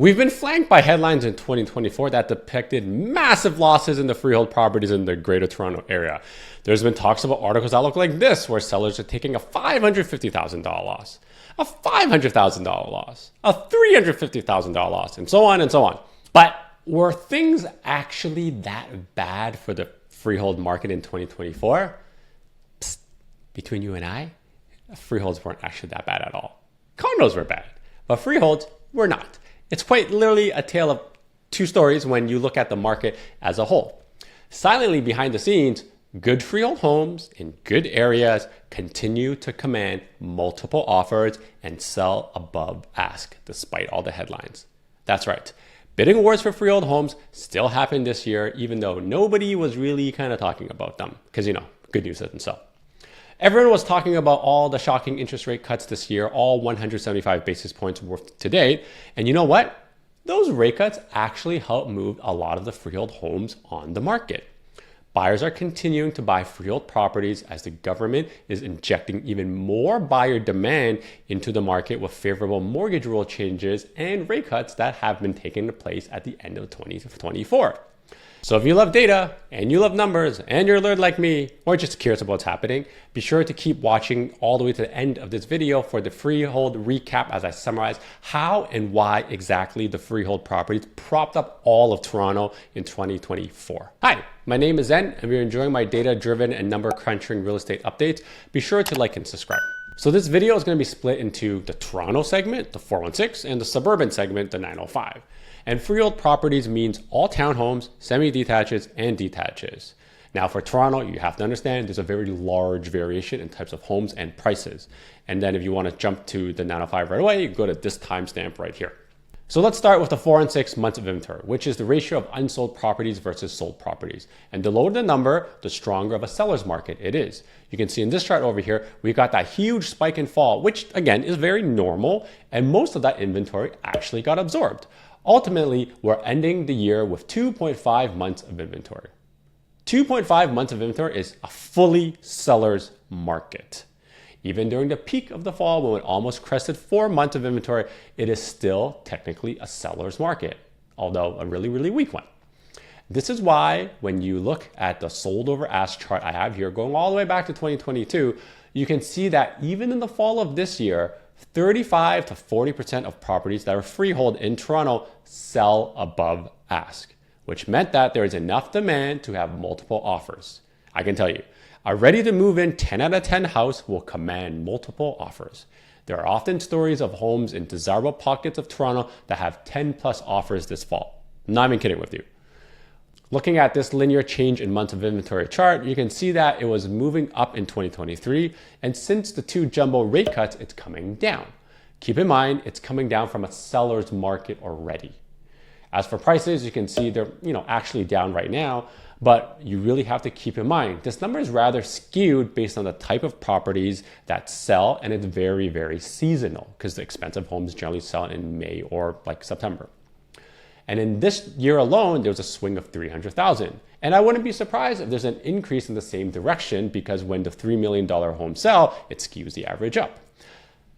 We've been flanked by headlines in 2024 that depicted massive losses in the freehold properties in the Greater Toronto area. There's been talks about articles that look like this, where sellers are taking a $550,000 loss, a $500,000 loss, a $350,000 loss, and so on and so on. But were things actually that bad for the freehold market in 2024? Psst, between you and I, freeholds weren't actually that bad at all. Condos were bad, but freeholds were not. It's quite literally a tale of two stories when you look at the market as a whole. Silently behind the scenes, good freehold homes in good areas continue to command multiple offers and sell above ask despite all the headlines. That's right. Bidding wars for freehold homes still happen this year, even though nobody was really kind of talking about them because, good news doesn't sell. Everyone was talking about all the shocking interest rate cuts this year, all 175 basis points worth to date. And you know what? Those rate cuts actually helped move a lot of the freehold homes on the market. Buyers are continuing to buy freehold properties as the government is injecting even more buyer demand into the market with favorable mortgage rule changes and rate cuts that have been taking place at the end of 2024. So if you love data and you love numbers and you're a nerd like me, or just curious about what's happening, be sure to keep watching all the way to the end of this video for the freehold recap as I summarize how and why exactly the freehold properties propped up all of Toronto in 2024. Hi, my name is Zen, and if you're enjoying my data-driven and number-crunching real estate updates, be sure to like and subscribe. So this video is going to be split into the Toronto segment, the 416, and the Suburban segment, the 905. And freehold properties means all townhomes, semi-detaches, and detaches. Now for Toronto, you have to understand there's a very large variation in types of homes and prices. And then if you want to jump to the 905 right away, you go to this timestamp right here. So let's start with the 4 and 6 months of inventory, which is the ratio of unsold properties versus sold properties. And the lower the number, the stronger of a seller's market it is. You can see in this chart over here, we got that huge spike and fall, which again is very normal. And most of that inventory actually got absorbed. Ultimately, we're ending the year with 2.5 months of inventory. 2.5 months of inventory is a fully seller's market. Even during the peak of the fall, when it almost crested 4 months of inventory, it is still technically a seller's market, although a really, really weak one. This is why when you look at the sold over ask chart I have here, going all the way back to 2022, you can see that even in the fall of this year, 35 to 40% of properties that are freehold in Toronto sell above ask, which meant that there is enough demand to have multiple offers. I can tell you, a ready to move in 10 out of 10 house will command multiple offers. There are often stories of homes in desirable pockets of Toronto that have 10 plus offers this fall. Not even kidding with you. Looking at this linear change in months of inventory chart, you can see that it was moving up in 2023, and since the two jumbo rate cuts, it's coming down. Keep in mind, it's coming down from a seller's market already. As for prices, you can see they're actually down right now, but you really have to keep in mind, this number is rather skewed based on the type of properties that sell, and it's very, very seasonal because the expensive homes generally sell in May or like September. And in this year alone, there was a swing of 300,000. And I wouldn't be surprised if there's an increase in the same direction because when the $3 million homes sell, it skews the average up.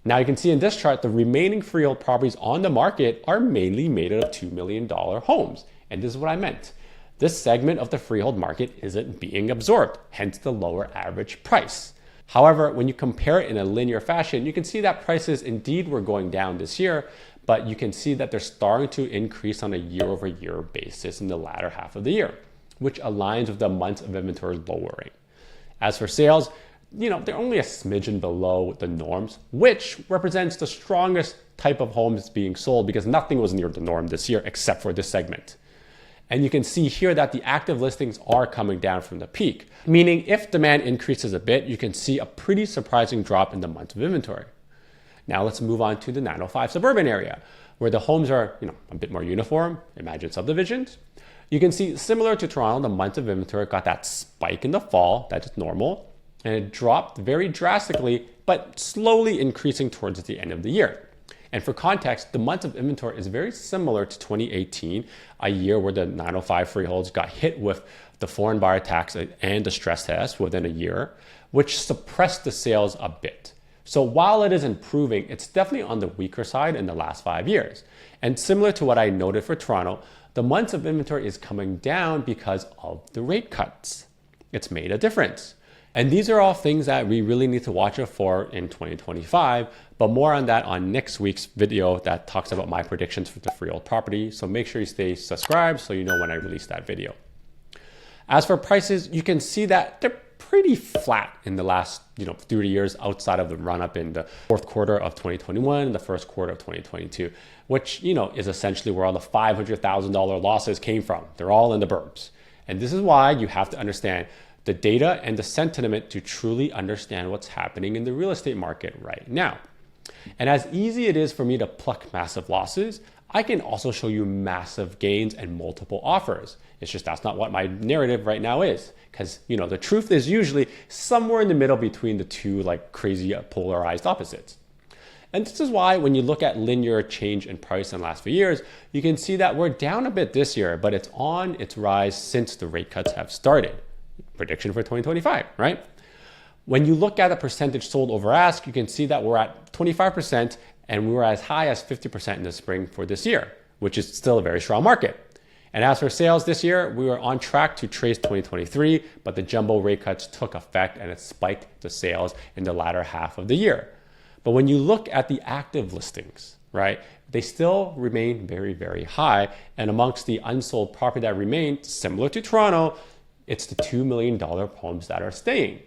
Now you can see in this chart, the remaining freehold properties on the market are mainly made out of $2 million homes. And this is what I meant. This segment of the freehold market isn't being absorbed, hence the lower average price. However, when you compare it in a linear fashion, you can see that prices indeed were going down this year, but you can see that they're starting to increase on a year-over-year basis in the latter half of the year, which aligns with the months of inventory lowering. As for sales, they're only a smidgen below the norms, which represents the strongest type of homes being sold because nothing was near the norm this year except for this segment. And you can see here that the active listings are coming down from the peak, meaning if demand increases a bit, you can see a pretty surprising drop in the months of inventory. Now let's move on to the 905 suburban area, where the homes are a bit more uniform, imagine subdivisions. You can see similar to Toronto, the months of inventory got that spike in the fall, that's normal, and it dropped very drastically, but slowly increasing towards the end of the year. And for context, the months of inventory is very similar to 2018, a year where the 905 freeholds got hit with the foreign buyer tax and the stress test within a year, which suppressed the sales a bit. So while it is improving, it's definitely on the weaker side in the last 5 years. And similar to what I noted for Toronto, the months of inventory is coming down because of the rate cuts. It's made a difference. And these are all things that we really need to watch out for in 2025, but more on that on next week's video that talks about my predictions for the freehold property. So make sure you stay subscribed so you know when I release that video. As for prices, you can see that they're pretty flat in the last 30 years outside of the run up in the fourth quarter of 2021 and the first quarter of 2022, which is essentially where all the $500,000 losses came from. They're all in the burbs. And this is why you have to understand the data and the sentiment to truly understand what's happening in the real estate market right now. And as easy it is for me to pluck massive losses, I can also show you massive gains and multiple offers. It's just that's not what my narrative right now is. Because the truth is usually somewhere in the middle between the two crazy polarized opposites. And this is why when you look at linear change in price in the last few years, you can see that we're down a bit this year, but it's on its rise since the rate cuts have started. Prediction for 2025, right? When you look at the percentage sold over ask, you can see that we're at 25% and we were as high as 50% in the spring for this year, which is still a very strong market. And as for sales this year, we were on track to trace 2023, but the jumbo rate cuts took effect and it spiked the sales in the latter half of the year. But when you look at the active listings, right, they still remain very, very high. And amongst the unsold property that remained, similar to Toronto, it's the $2 million homes that are staying.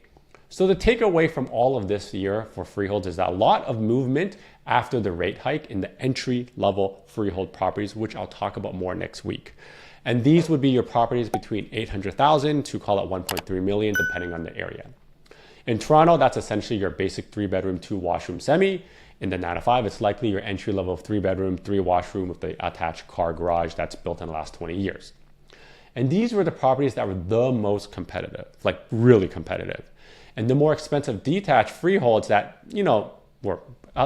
So the takeaway from all of this year for freeholds is that a lot of movement after the rate hike in the entry-level freehold properties, which I'll talk about more next week. And these would be your properties between $800,000 to call it $1.3 million, depending on the area. In Toronto, that's essentially your basic 3-bedroom, 2-washroom semi. In the 905, it's likely your entry-level 3-bedroom, 3-washroom with the attached car garage that's built in the last 20 years. And these were the properties that were the most competitive, really competitive. And the more expensive detached freeholds that, were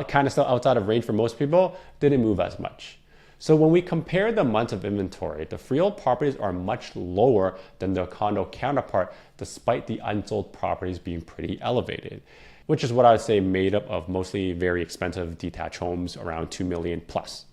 kind of still outside of range for most people, didn't move as much. So when we compare the months of inventory, the freehold properties are much lower than their condo counterpart, despite the unsold properties being pretty elevated, which is what I would say made up of mostly very expensive detached homes around 2 million plus,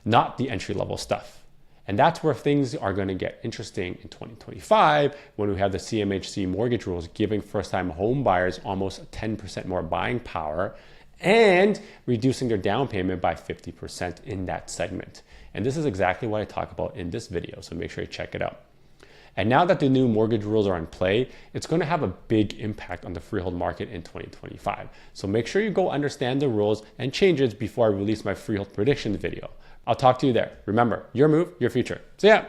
not the entry-level stuff. And that's where things are going to get interesting in 2025 when we have the CMHC mortgage rules giving first-time home buyers almost 10% more buying power and reducing their down payment by 50% in that segment. And this is exactly what I talk about in this video, so make sure you check it out. And now that the new mortgage rules are in play, it's going to have a big impact on the freehold market in 2025. So make sure you go understand the rules and changes before I release my freehold prediction video. I'll talk to you there. Remember, your move, your future. See ya.